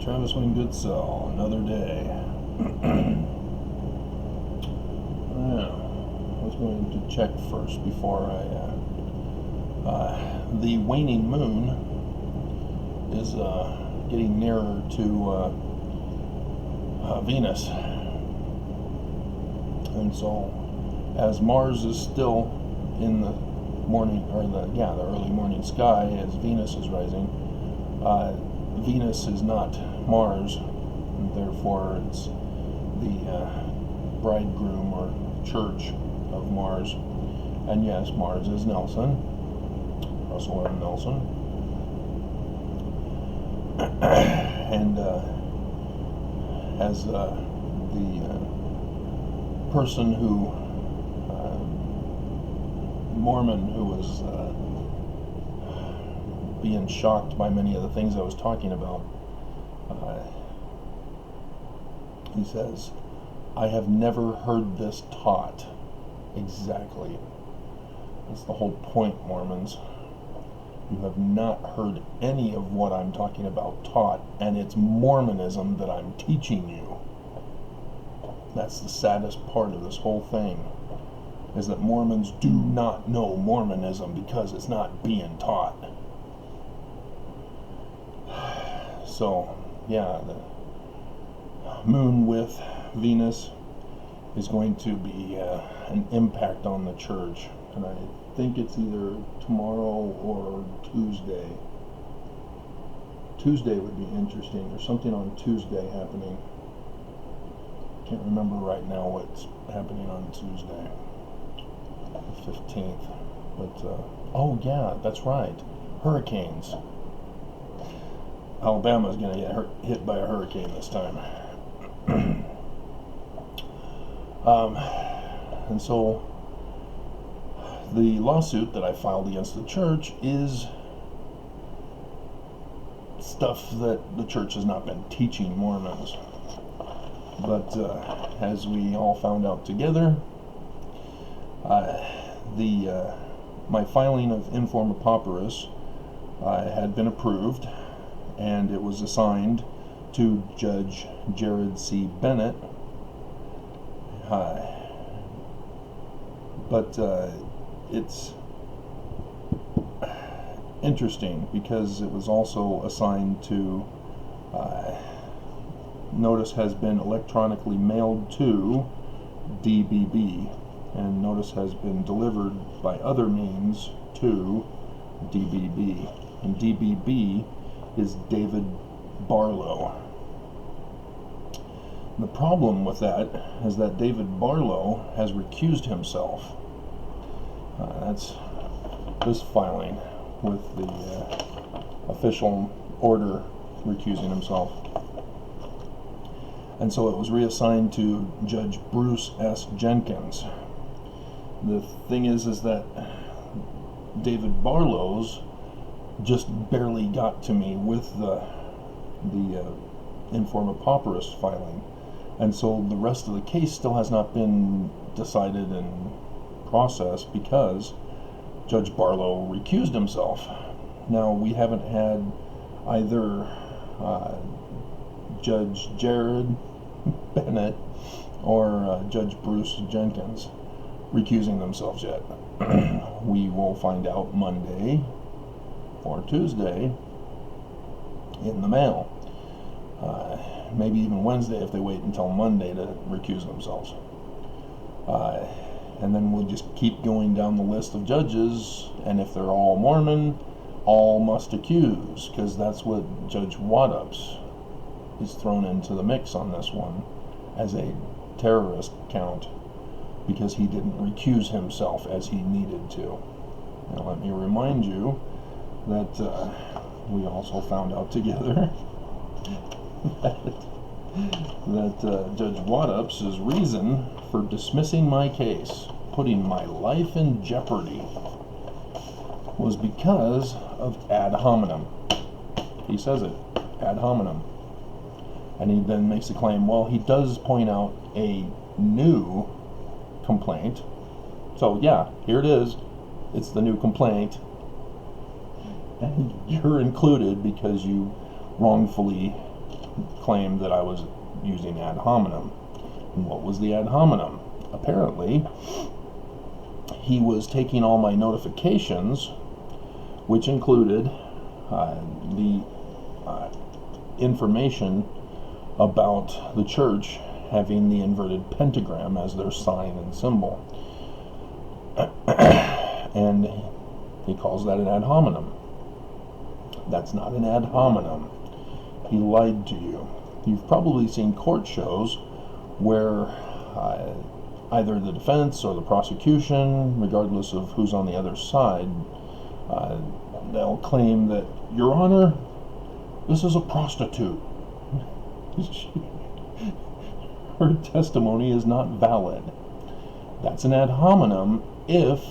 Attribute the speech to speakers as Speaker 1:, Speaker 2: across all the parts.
Speaker 1: Travis Winggood Cell, another day. Now, I was going to check first before the waning moon is getting nearer to Venus, and so as Mars is still in the morning, or the early morning sky, as Venus is rising, Venus is not Mars, and therefore it's the bridegroom or church of Mars. And yes, Mars is Nelson, Russell M. Nelson, and as the person who Mormon who was being shocked by many of the things I was talking about, he says, I have never heard this taught. Exactly. That's the whole point, Mormons. You have not heard any of what I'm talking about taught, and it's Mormonism that I'm teaching you. That's the saddest part of this whole thing, is that Mormons do not know Mormonism because it's not being taught. So, yeah, the moon with Venus is going to be an impact on the church, and I think it's either tomorrow or Tuesday. Tuesday would be interesting. There's something on Tuesday happening. Can't remember right now what's happening on Tuesday, the 15th. But oh yeah, that's right. Hurricanes. Alabama's going to get hit by a hurricane this time. And so the lawsuit that I filed against the church is stuff that the church has not been teaching Mormons. But as we all found out together, my filing of Informa Pauperis had been approved, and it was assigned to Judge Jared C. Bennett. But it's interesting because it was also assigned to notice has been electronically mailed to DBB, and notice has been delivered by other means to DBB, and DBB is David Barlow. The problem with that is that David Barlow has recused himself. That's this filing with the official order recusing himself. And so it was reassigned to Judge Bruce S. Jenkins. The thing is that David Barlow's just barely got to me with the Informa Pauperis filing. And so the rest of the case still has not been decided and processed because Judge Barlow recused himself. Now, we haven't had either Judge Jared Bennett or Judge Bruce Jenkins recusing themselves yet. We will find out Monday or Tuesday in the mail. Maybe even Wednesday if they wait until Monday to recuse themselves. And then we'll just keep going down the list of judges, and if they're all Mormon, all must accuse, because that's what Judge Waddups is thrown into the mix on this one as a terrorist count, because he didn't recuse himself as he needed to. Now let me remind you that we also found out together that Judge Waddups' reason for dismissing my case, putting my life in jeopardy, was because of ad hominem. He says it, ad hominem. And he then makes a claim, well, he does point out a new complaint. So yeah, here it is. It's the new complaint. And you're included because you wrongfully claimed that I was using ad hominem. And what was the ad hominem? Apparently, he was taking all my notifications, which included the information about the church having the inverted pentagram as their sign and symbol. And he calls that an ad hominem. That's not an ad hominem. He lied to you. You've probably seen court shows where either the defense or the prosecution, regardless of who's on the other side, they'll claim that, Your Honor, this is a prostitute. Her testimony is not valid. That's an ad hominem if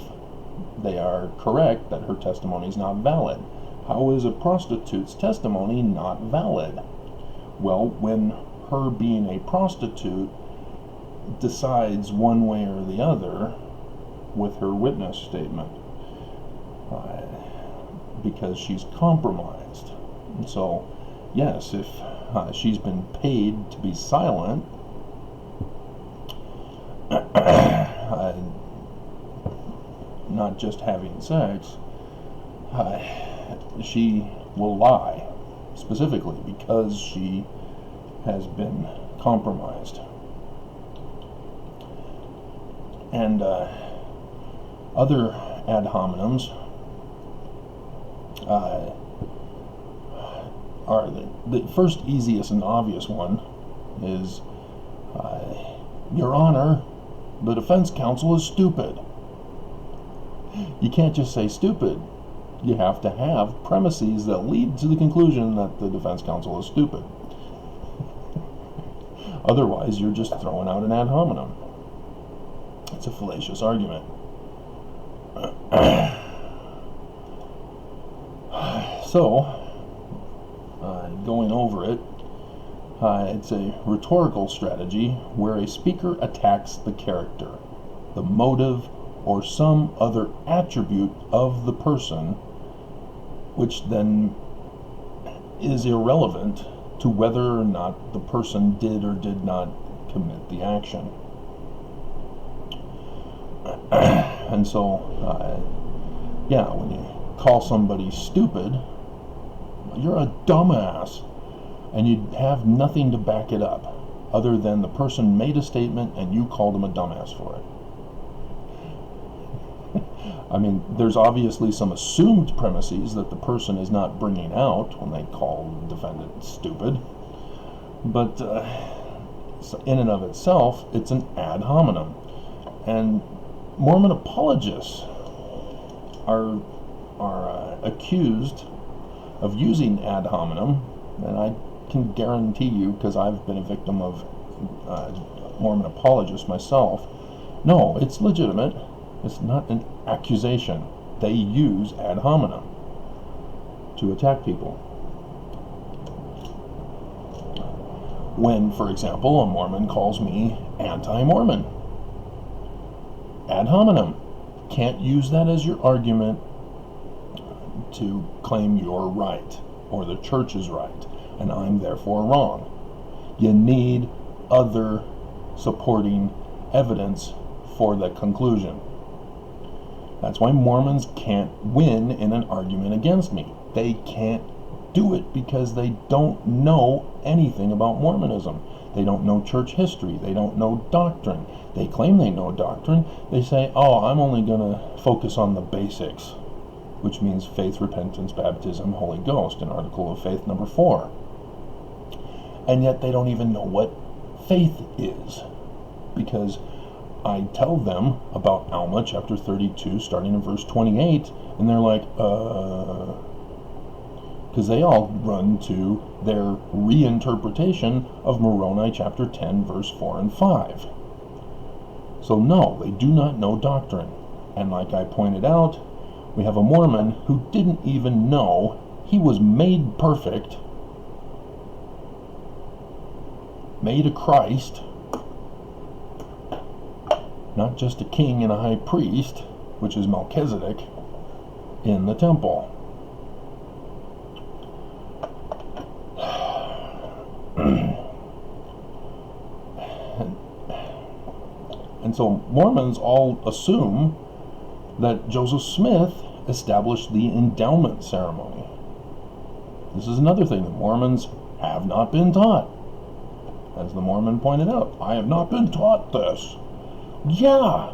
Speaker 1: they are correct that her testimony is not valid. How is a prostitute's testimony not valid? Well, when her being a prostitute decides one way or the other with her witness statement, because she's compromised. And so, yes, if she's been paid to be silent, not just having sex, she will lie, specifically because she has been compromised. And other ad hominems are the first easiest and obvious one is, Your Honor, the defense counsel is stupid. You can't just say stupid. You have to have premises that lead to the conclusion that the defense counsel is stupid. Otherwise, you're just throwing out an ad hominem. It's a fallacious argument. So, going over it, it's a rhetorical strategy where a speaker attacks the character, the motive, or some other attribute of the person, which then is irrelevant to whether or not the person did or did not commit the action. And so, when you call somebody stupid, you're a dumbass, and you have nothing to back it up other than the person made a statement and you called him a dumbass for it. I mean, there's obviously some assumed premises that the person is not bringing out when they call the defendant stupid, but in and of itself, it's an ad hominem. And Mormon apologists are accused of using ad hominem, and I can guarantee you, because I've been a victim of Mormon apologists myself, no, it's legitimate. It's not an accusation. They use ad hominem to attack people. When, for example, a Mormon calls me anti-Mormon, ad hominem. Can't use that as your argument to claim you're right or the church is right and I'm therefore wrong. You need other supporting evidence for the conclusion. That's why Mormons can't win in an argument against me. They can't do it because they don't know anything about Mormonism. They don't know church history. They don't know doctrine. They claim they know doctrine. They say, I'm only going to focus on the basics, which means faith, repentance, baptism, Holy Ghost, in Article of Faith number 4. And yet they don't even know what faith is, because I tell them about Alma chapter 32 starting in verse 28, and they're like, because they all run to their reinterpretation of Moroni chapter 10 verse 4 and 5. So no, they do not know doctrine. And like I pointed out, we have a Mormon who didn't even know he was made perfect, made a Christ, not just a king and a high priest, which is Melchizedek, in the temple. And so Mormons all assume that Joseph Smith established the endowment ceremony. This is another thing that Mormons have not been taught. As the Mormon pointed out, I have not been taught this. Yeah,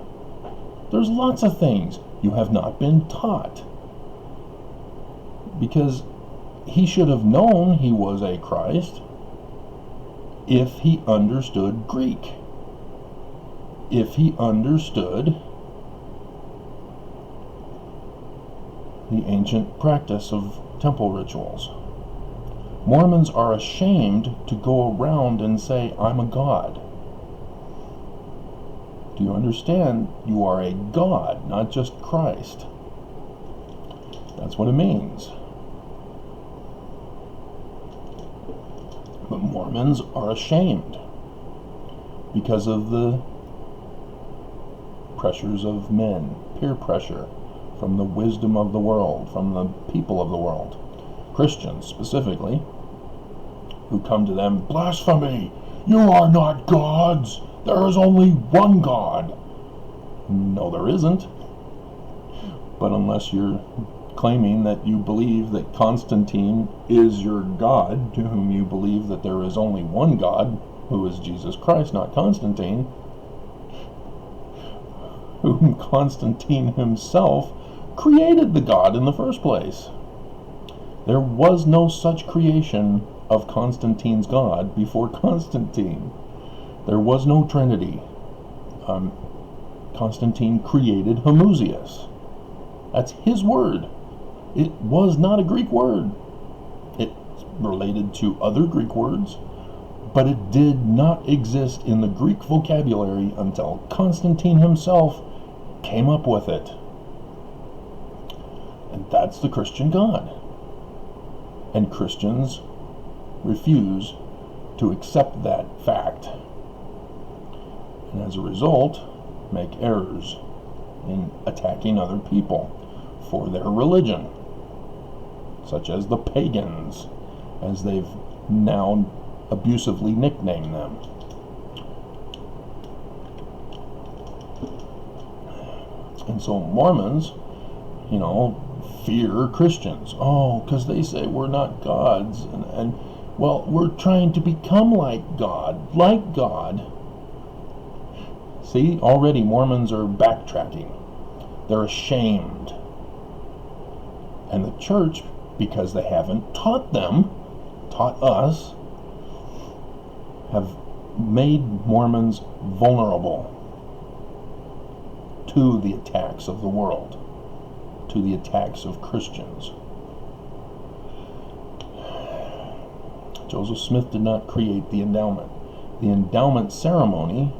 Speaker 1: there's lots of things you have not been taught. Because he should have known he was a Christ if he understood Greek. If he understood the ancient practice of temple rituals. Mormons are ashamed to go around and say, I'm a god. Do you understand? You are a god, not just Christ. That's what it means. But Mormons are ashamed because of the pressures of men, peer pressure from the wisdom of the world, from the people of the world, Christians specifically, who come to them, blasphemy, you are not gods, there is only one God. No, there isn't. But unless you're claiming that you believe that Constantine is your God, to whom you believe that there is only one God, who is Jesus Christ, not Constantine, whom Constantine himself created the God in the first place. There was no such creation of Constantine's God before Constantine. There was no Trinity. Constantine created Homoousios. That's his word. It was not a Greek word. It's related to other Greek words, but it did not exist in the Greek vocabulary until Constantine himself came up with it. And that's the Christian God. And Christians refuse to accept that fact. And as a result, make errors in attacking other people for their religion, such as the pagans, as they've now abusively nicknamed them. And so Mormons, fear Christians. Oh, because they say we're not gods. And well, we're trying to become like God. Like God. See, already Mormons are backtracking. They're ashamed. And the church, because they haven't taught us, have made Mormons vulnerable to the attacks of the world, to the attacks of Christians. Joseph Smith did not create the endowment. The endowment ceremony,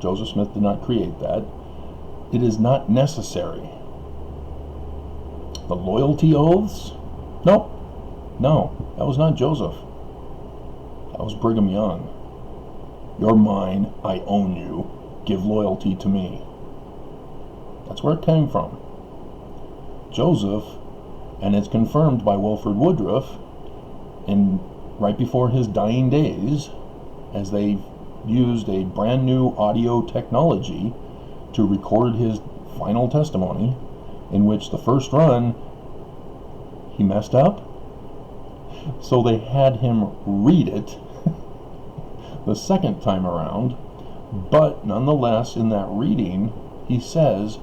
Speaker 1: Joseph Smith did not create that. It is not necessary. The loyalty oaths? Nope. No, that was not Joseph. That was Brigham Young. You're mine, I own you, give loyalty to me. That's where it came from. Joseph, and it's confirmed by Wilford Woodruff, right before his dying days, as they used a brand new audio technology to record his final testimony, in which the first run he messed up, so they had him read it the second time around. But nonetheless, in that reading, he says,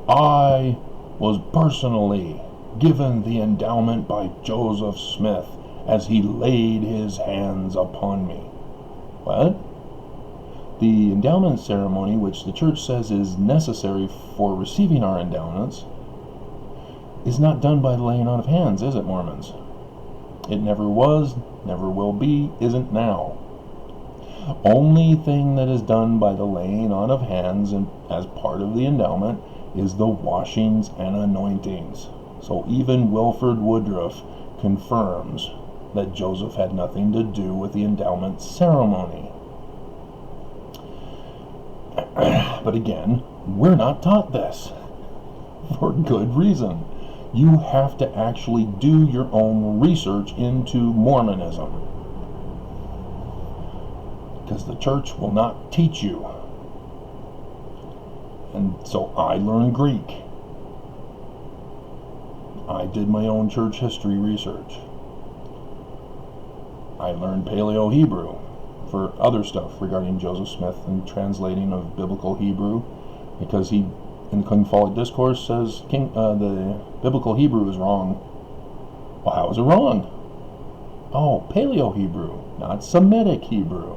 Speaker 1: I was personally given the endowment by Joseph Smith as he laid his hands upon me. What? The endowment ceremony, which the church says is necessary for receiving our endowments, is not done by the laying on of hands, is it, Mormons? It never was, never will be, isn't now. Only thing that is done by the laying on of hands and as part of the endowment is the washings and anointings. So even Wilford Woodruff confirms that Joseph had nothing to do with the endowment ceremony. But again, we're not taught this for good reason. You have to actually do your own research into Mormonism. because the church will not teach you. And so I learned Greek. I did my own church history research. I learned Paleo-Hebrew for other stuff regarding Joseph Smith and translating of biblical Hebrew, because he, in the Kingfolic Discourse, says the biblical Hebrew is wrong. Well, how is it wrong? Oh, Paleo-Hebrew, not Semitic Hebrew.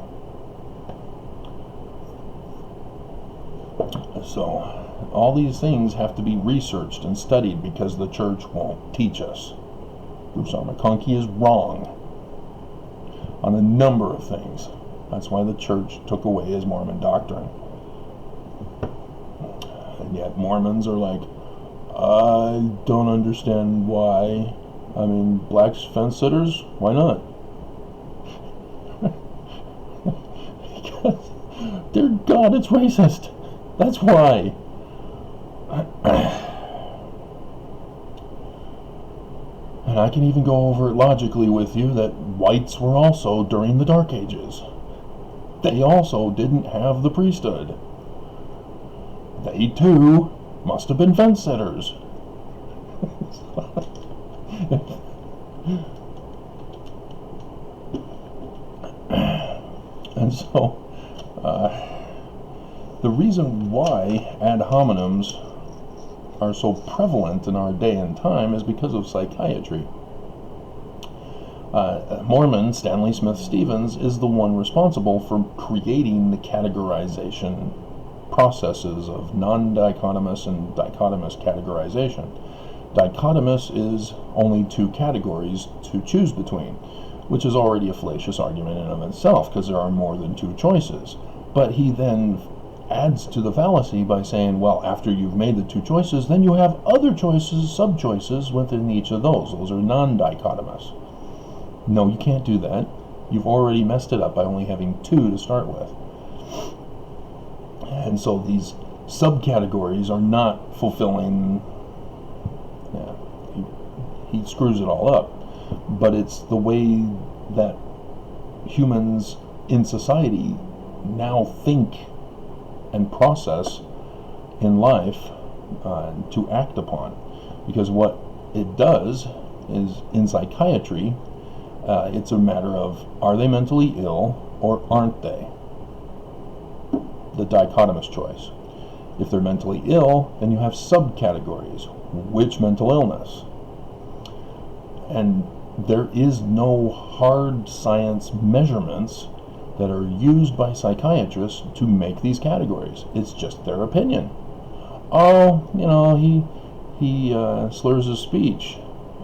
Speaker 1: So, all these things have to be researched and studied because the church won't teach us. Bruce R. McConkie is wrong on a number of things. That's why the church took away his Mormon doctrine. And yet Mormons are like, I don't understand why. I mean, black fence sitters? Why not? Because, dear God, it's racist. That's why. And I can even go over it logically with you that whites were also during the Dark Ages. They also didn't have the priesthood. They too must have been fence sitters. And so, the reason why ad hominems are so prevalent in our day and time is because of psychiatry. Mormon Stanley Smith Stevens is the one responsible for creating the categorization processes of non-dichotomous and dichotomous categorization. Dichotomous is only two categories to choose between, which is already a fallacious argument in and of itself, because there are more than two choices. But he then adds to the fallacy by saying, well, after you've made the two choices, then you have other choices, sub-choices within each of those. Those are non-dichotomous. No, you can't do that. You've already messed it up by only having two to start with. And so these subcategories are not fulfilling. He screws it all up. But it's the way that humans in society now think and process in life to act upon. Because what it does is, in psychiatry, it's a matter of, are they mentally ill or aren't they? The dichotomous choice. If they're mentally ill, then you have subcategories. Which mental illness? And there is no hard science measurements that are used by psychiatrists to make these categories. It's just their opinion. Oh, you know, he slurs his speech,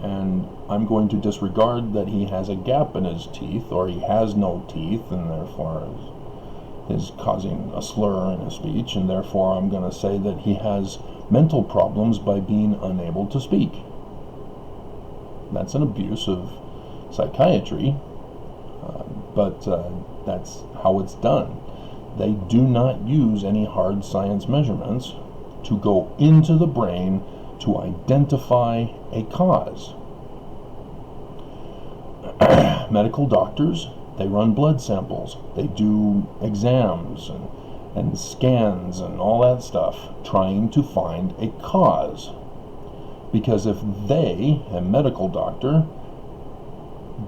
Speaker 1: and I'm going to disregard that he has a gap in his teeth, or he has no teeth, and therefore is causing a slur in his speech, and therefore I'm going to say that he has mental problems by being unable to speak. That's an abuse of psychiatry, but that's how it's done. They do not use any hard science measurements to go into the brain to identify a cause. Medical doctors, they run blood samples, they do exams and scans and all that stuff, trying to find a cause. Because if they, a medical doctor,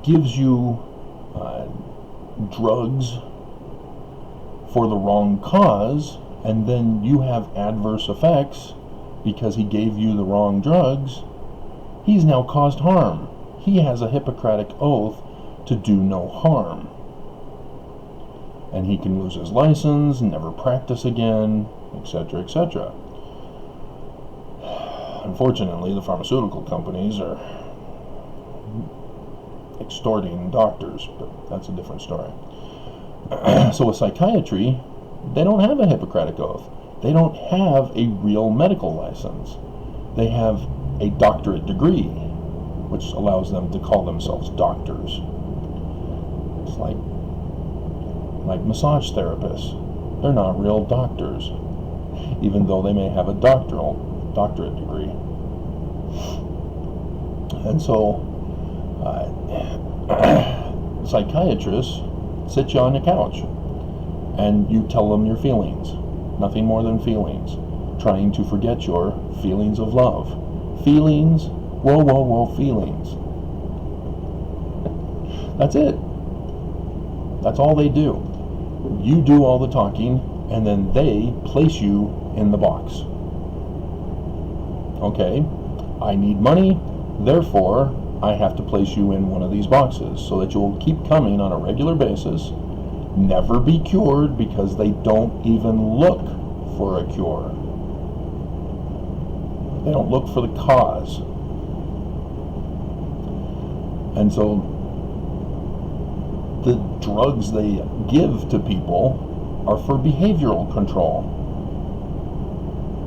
Speaker 1: gives you drugs for the wrong cause, and then you have adverse effects because he gave you the wrong drugs, he's now caused harm. He has a Hippocratic oath to do no harm. And he can lose his license, never practice again, etc., etc. Unfortunately, the pharmaceutical companies are extorting doctors, but that's a different story. So with psychiatry, they don't have a Hippocratic oath. They don't have a real medical license. They have a doctorate degree, which allows them to call themselves doctors. It's like massage therapists. They're not real doctors, even though they may have a doctorate degree. And so psychiatrists sit you on the couch and you tell them your feelings. Nothing more than feelings. Trying to forget your feelings of love. Feelings, whoa, feelings. That's it. That's all they do. You do all the talking, and then they place you in the box. Okay, I need money, therefore I have to place you in one of these boxes so that you'll keep coming on a regular basis, never be cured because they don't even look for a cure. They don't look for the cause. And so the drugs they give to people are for behavioral control.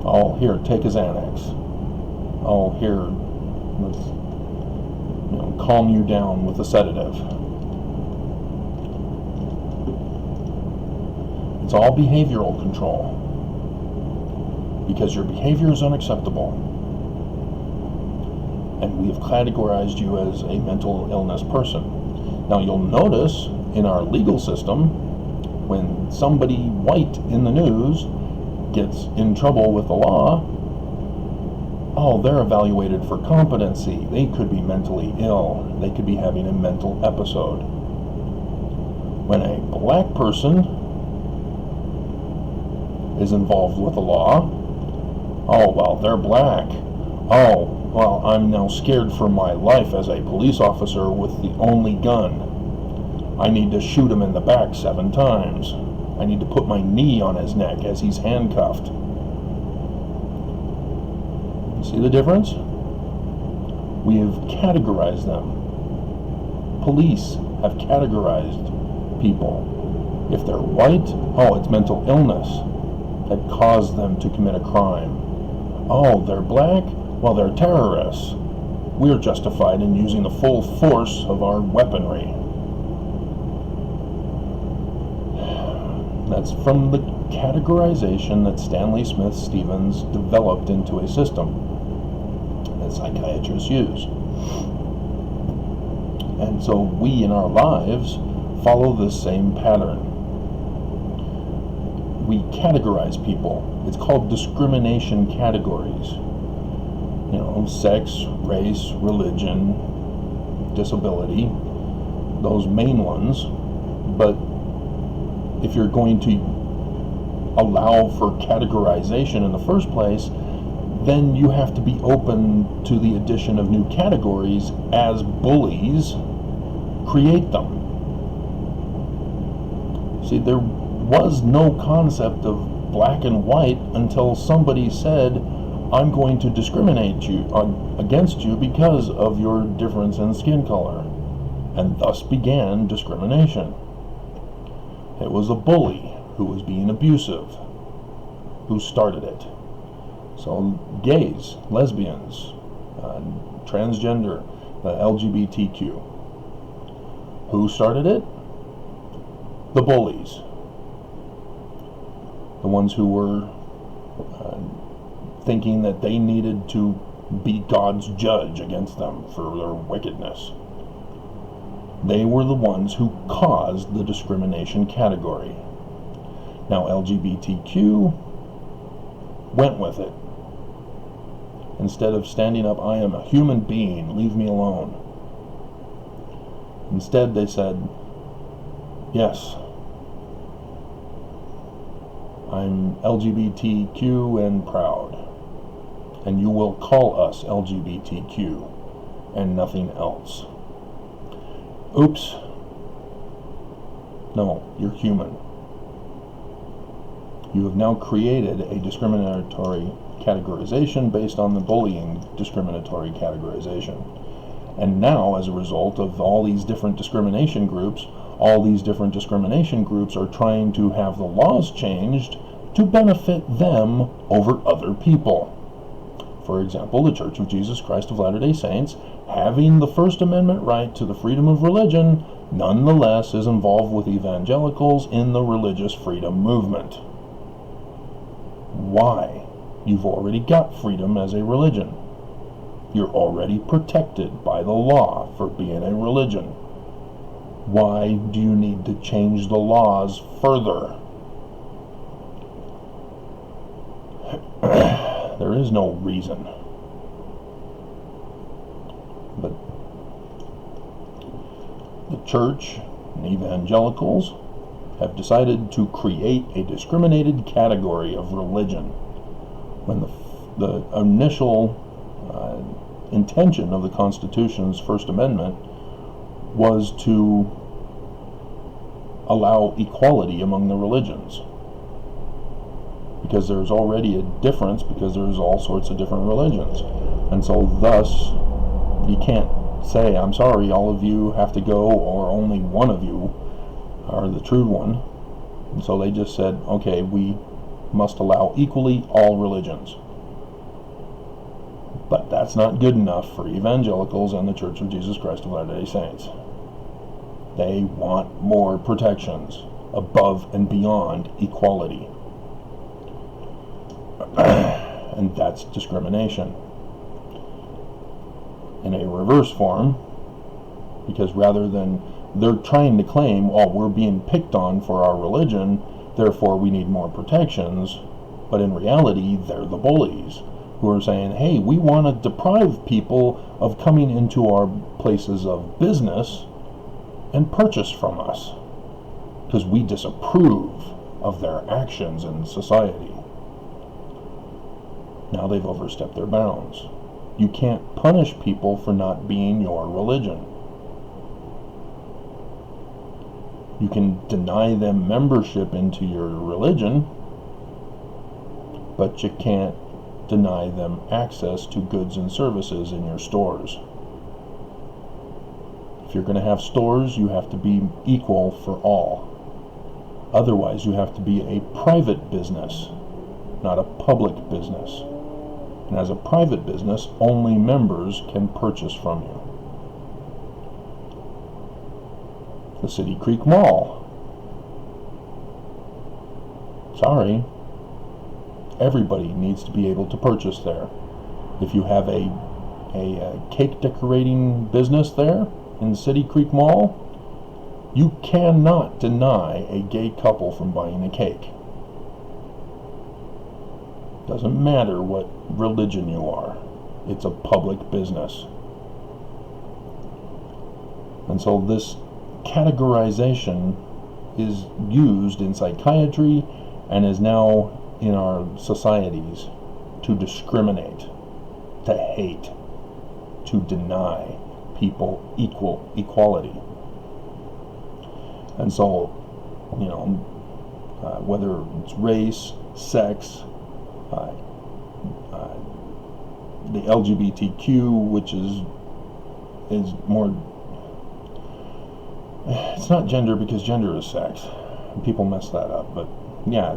Speaker 1: Oh, here, take a Xanax. Oh, here, let's calm you down with a sedative. It's all behavioral control because your behavior is unacceptable. And we have categorized you as a mental illness person. Now you'll notice in our legal system, when somebody white in the news gets in trouble with the law, oh, they're evaluated for competency. They could be mentally ill. They could be having a mental episode. When a black person is involved with the law, oh, well, they're black. Oh, well, I'm now scared for my life as a police officer with the only gun. I need to shoot him in the back 7 times. I need to put my knee on his neck as he's handcuffed. See the difference? We have categorized them. Police have categorized people. If they're white, oh, it's mental illness that caused them to commit a crime. Oh, they're black? Well, they're terrorists. We're justified in using the full force of our weaponry. That's from the categorization that Stanley Smith Stevens developed into a system that psychiatrists use. And so we in our lives follow this same pattern. We categorize people. It's called discrimination categories. Sex, race, religion, disability, those main ones. But if you're going to allow for categorization in the first place, then you have to be open to the addition of new categories as bullies create them. See, there was no concept of black and white until somebody said, I'm going to discriminate against you because of your difference in skin color. And thus began discrimination. It was a bully who was being abusive who started it. So gays, lesbians, transgender, LGBTQ. Who started it? The bullies. The ones who were thinking that they needed to be God's judge against them for their wickedness. They were the ones who caused the discrimination category. Now LGBTQ went with it. Instead of standing up, I am a human being, leave me alone. Instead they said, yes, I'm LGBTQ and proud. And you will call us LGBTQ and nothing else. Oops. No, you're human. You have now created a discriminatory categorization based on the bullying discriminatory categorization. And now, as a result of all these different discrimination groups are trying to have the laws changed to benefit them over other people. For example, the Church of Jesus Christ of Latter-day Saints, having the First Amendment right to the freedom of religion, nonetheless is involved with evangelicals in the religious freedom movement. Why? You've already got freedom as a religion. You're already protected by the law for being a religion. Why do you need to change the laws further? There is no reason. But the church and evangelicals have decided to create a discriminated category of religion when the initial intention of the Constitution's First Amendment was to allow equality among the religions, because there's already a difference, because there's all sorts of different religions, and so thus you can't say, I'm sorry, all of you have to go, or only one of you are the true one. And so they just said, okay, we must allow equally all religions. But that's not good enough for evangelicals and the Church of Jesus Christ of Latter-day Saints. They want more protections above and beyond equality. And that's discrimination in a reverse form, because rather than they're trying to claim, oh, we're being picked on for our religion, therefore we need more protections, but in reality they're the bullies who are saying, hey, we want to deprive people of coming into our places of business and purchase from us because we disapprove of their actions in society. Now they've overstepped their bounds. You can't punish people for not being your religion. You can deny them membership into your religion, but you can't deny them access to goods and services in your stores. If you're going to have stores, you have to be equal for all. Otherwise, you have to be a private business, not a public business. And as a private business, only members can purchase from you. The City Creek Mall. Sorry. Everybody needs to be able to purchase there. If you have a cake decorating business there in City Creek Mall, you cannot deny a gay couple from buying a cake. Doesn't matter what religion you are. It's a public business. And so this categorization is used in psychiatry and is now in our societies to discriminate, to hate, to deny people equality. And so, whether it's race, sex, the LGBTQ, which is more, it's not gender because gender is sex. People mess that up, but yeah,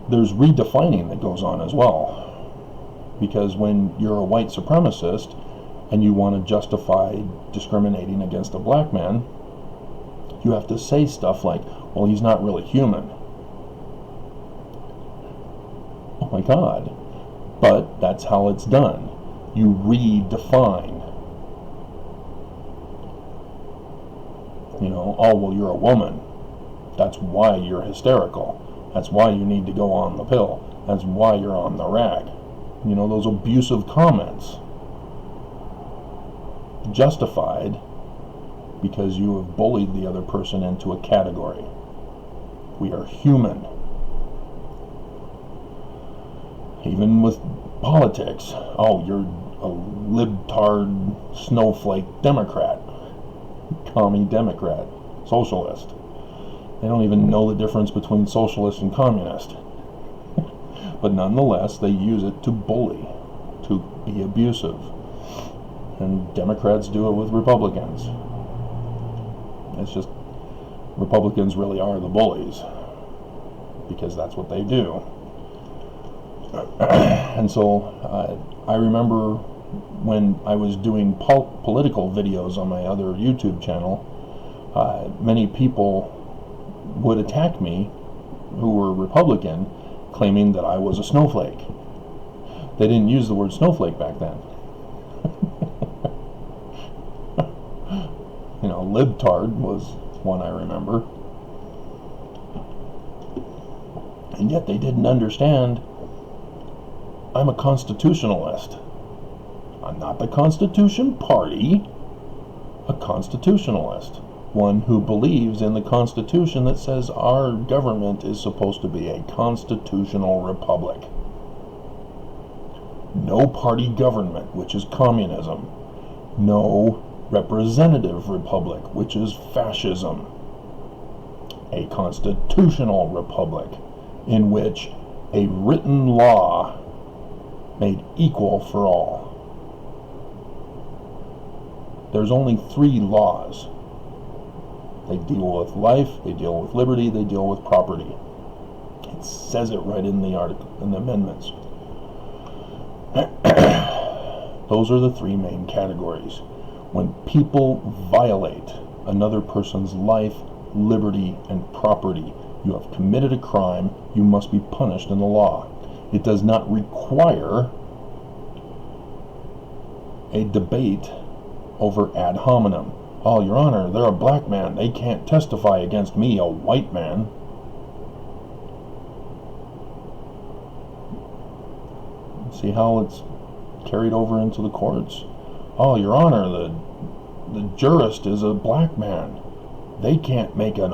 Speaker 1: there's redefining that goes on as well, because when you're a white supremacist and you want to justify discriminating against a black man, you have to say stuff like, well, he's not really human. Oh my God. But that's how it's done. You redefine. Oh, well, you're a woman. That's why you're hysterical. That's why you need to go on the pill. That's why you're on the rag. Those abusive comments. Justified because you have bullied the other person into a category. We are human. Even with politics. Oh, you're a libtard, snowflake Democrat. Commie Democrat. Socialist. They don't even know the difference between socialist and communist. But nonetheless, they use it to bully, to be abusive. And Democrats do it with Republicans. It's just, Republicans really are the bullies, because that's what they do. And so I remember when I was doing political videos on my other YouTube channel, many people would attack me who were Republican, claiming that I was a snowflake. They didn't use the word snowflake back then. Libtard was one I remember. And yet they didn't understand I'm a constitutionalist. I'm not the Constitution Party, a constitutionalist. One who believes in the Constitution that says our government is supposed to be a constitutional republic. No party government, which is communism. No representative republic, which is fascism. A constitutional republic in which a written law made equal for all. There's only 3 laws. They deal with life, they deal with liberty, they deal with property. It says it right in the article, in the amendments. Those are the 3 main categories. When people violate another person's life, liberty, and property, you have committed a crime, you must be punished in the law. It does not require a debate over ad hominem. Oh, Your Honor, they're a black man. They can't testify against me, a white man. See how it's carried over into the courts? Oh, Your Honor, the jurist is a black man. They can't make an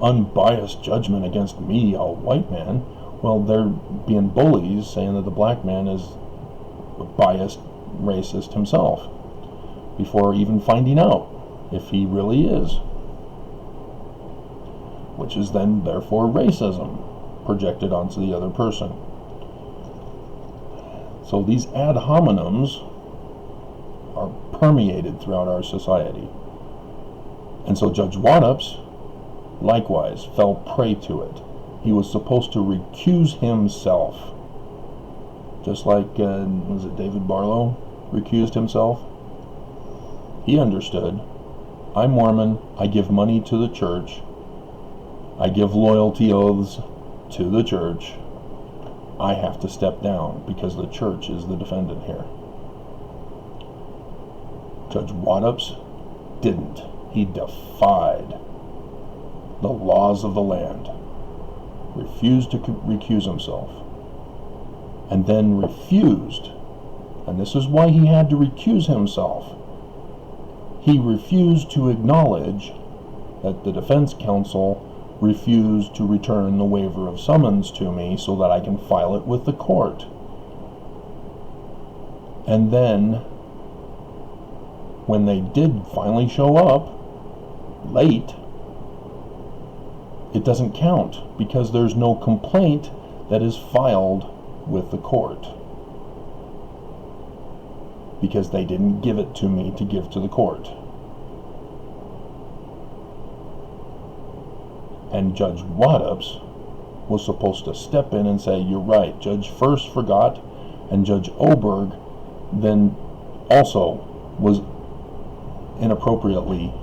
Speaker 1: unbiased judgment against me, a white man. Well, they're being bullies, saying that the black man is a biased racist himself, before even finding out if he really is. Which is then, therefore, racism projected onto the other person. So these ad hominems are permeated throughout our society. And so Judge Waddups, likewise, fell prey to it. He was supposed to recuse himself. Just like, was it David Barlow recused himself? He understood. I'm Mormon. I give money to the church. I give loyalty oaths to the church. I have to step down because the church is the defendant here. Judge Waddups didn't. He defied the laws of the land, refused to recuse himself, and then refused, and this is why he had to recuse himself. He refused to acknowledge that the defense counsel refused to return the waiver of summons to me so that I can file it with the court. And then, when they did finally show up, late, it doesn't count because there's no complaint that is filed with the court. Because they didn't give it to me to give to the court. And Judge Waddups was supposed to step in and say, you're right, Judge first forgot, and Judge Oberg then also was inappropriately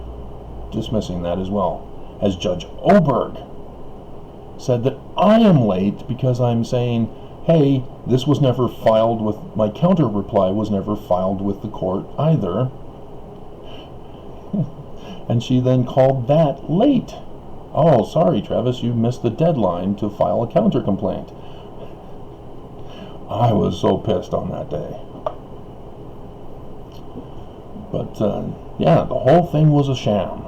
Speaker 1: dismissing that as well. As Judge Oberg said that I am late because I'm saying, hey, this was never filed with, my counter reply was never filed with the court either. And she then called that late. Oh, sorry, Travis, you missed the deadline to file a counter complaint. I was so pissed on that day. But, yeah, the whole thing was a sham.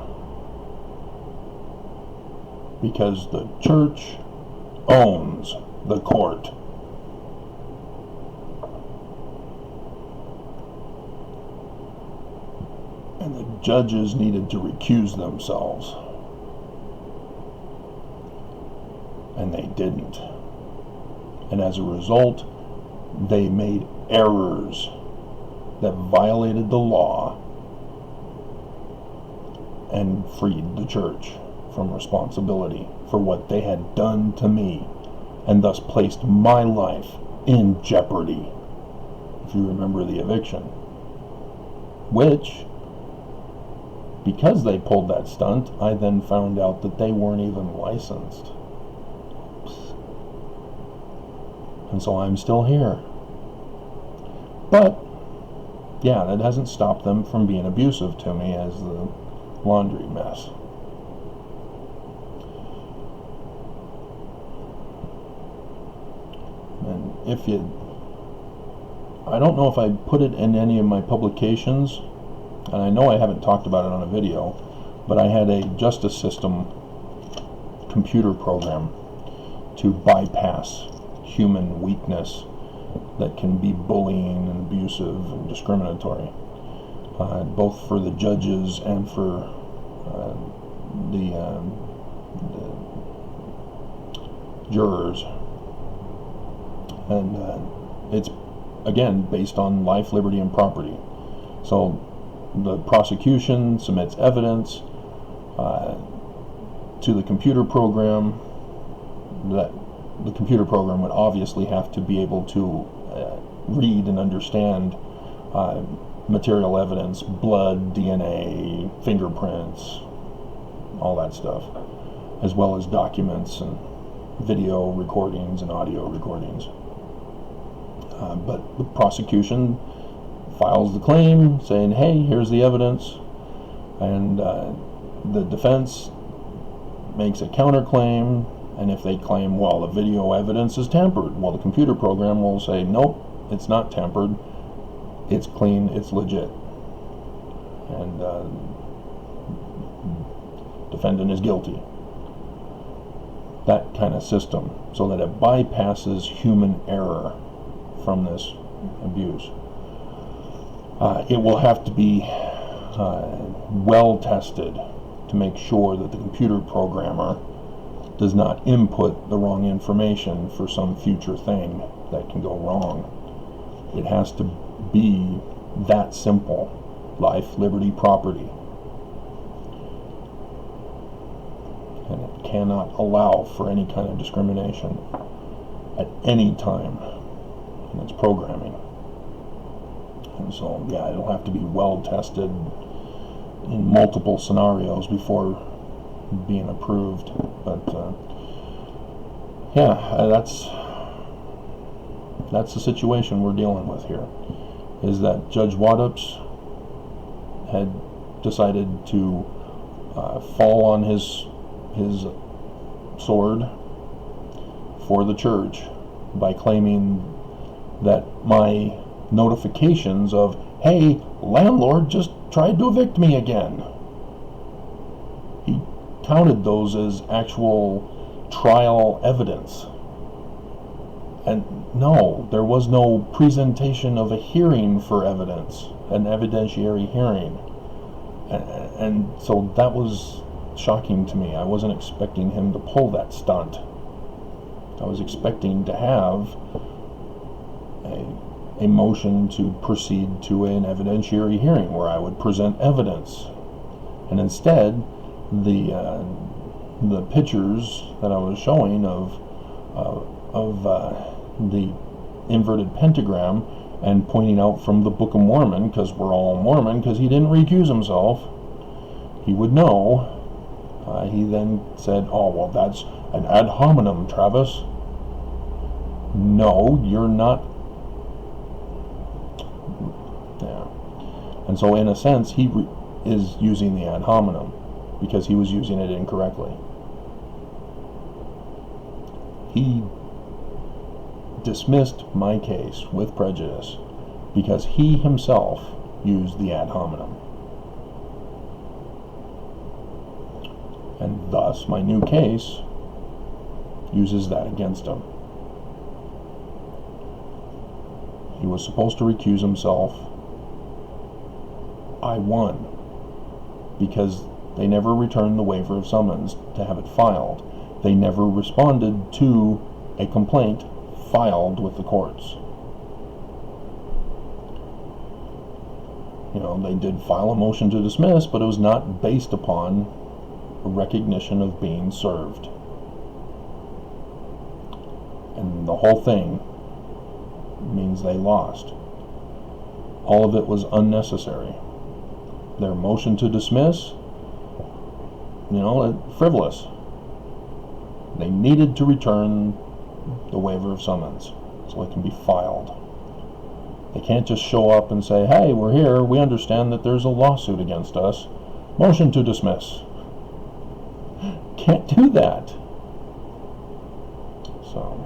Speaker 1: Because the church owns the court. And the judges needed to recuse themselves. And they didn't. And as a result, they made errors that violated the law and freed the church from responsibility for what they had done to me, and thus placed my life in jeopardy, if you remember the eviction. Which, because they pulled that stunt, I then found out that they weren't even licensed. And so I'm still here. But, yeah, that hasn't stopped them from being abusive to me as the laundry mess. And I don't know if I put it in any of my publications, and I know I haven't talked about it on a video, but I had a justice system computer program to bypass human weakness that can be bullying and abusive and discriminatory, both for the judges and for the jurors. And it's, again, based on life, liberty, and property. So the prosecution submits evidence to the computer program. That the computer program would obviously have to be able to read and understand material evidence, blood, DNA, fingerprints, all that stuff, as well as documents and video recordings and audio recordings. But the prosecution files the claim saying, hey, here's the evidence, and the defense makes a counterclaim, and if they claim, well, the video evidence is tampered, well, the computer program will say, nope, it's not tampered, it's clean, it's legit, and defendant is guilty. That kind of system, so that it bypasses human error from this abuse. It will have to be well tested to make sure that the computer programmer does not input the wrong information for some future thing that can go wrong. It has to be that simple. Life, liberty, property. And it cannot allow for any kind of discrimination at any time in its programming. And so, yeah, it'll have to be well tested in multiple scenarios before being approved. But yeah, that's the situation we're dealing with here. Is that Judge Waddups had decided to fall on his sword for the church by claiming that my notifications of, hey, landlord just tried to evict me again, he counted those as actual trial evidence. And no, there was no presentation of a hearing for evidence, an evidentiary hearing. And so that was shocking to me. I wasn't expecting him to pull that stunt. I was expecting to have a motion to proceed to an evidentiary hearing where I would present evidence. And instead, the pictures that I was showing of the inverted pentagram and pointing out from the Book of Mormon, because we're all Mormon, because he didn't recuse himself, he would know. He then said, oh, well, that's an ad hominem, Travis. No, you're not. Yeah. And so in a sense, he is using the ad hominem because he was using it incorrectly. He dismissed my case with prejudice because he himself used the ad hominem. And thus, my new case uses that against him. He was supposed to recuse himself. I won because they never returned the waiver of summons to have it filed. They never responded to a complaint filed with the courts. You know, they did file a motion to dismiss, but it was not based upon a recognition of being served. And the whole thing means they lost. All of it was unnecessary. Their motion to dismiss, you know, frivolous. They needed to return the waiver of summons so it can be filed. They can't just show up and say, hey, we're here, we understand that there's a lawsuit against us, motion to dismiss. Can't do that. So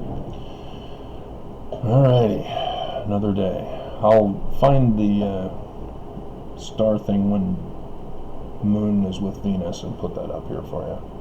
Speaker 1: Alrighty, another day. I'll find the star thing when Moon is with Venus and put that up here for you.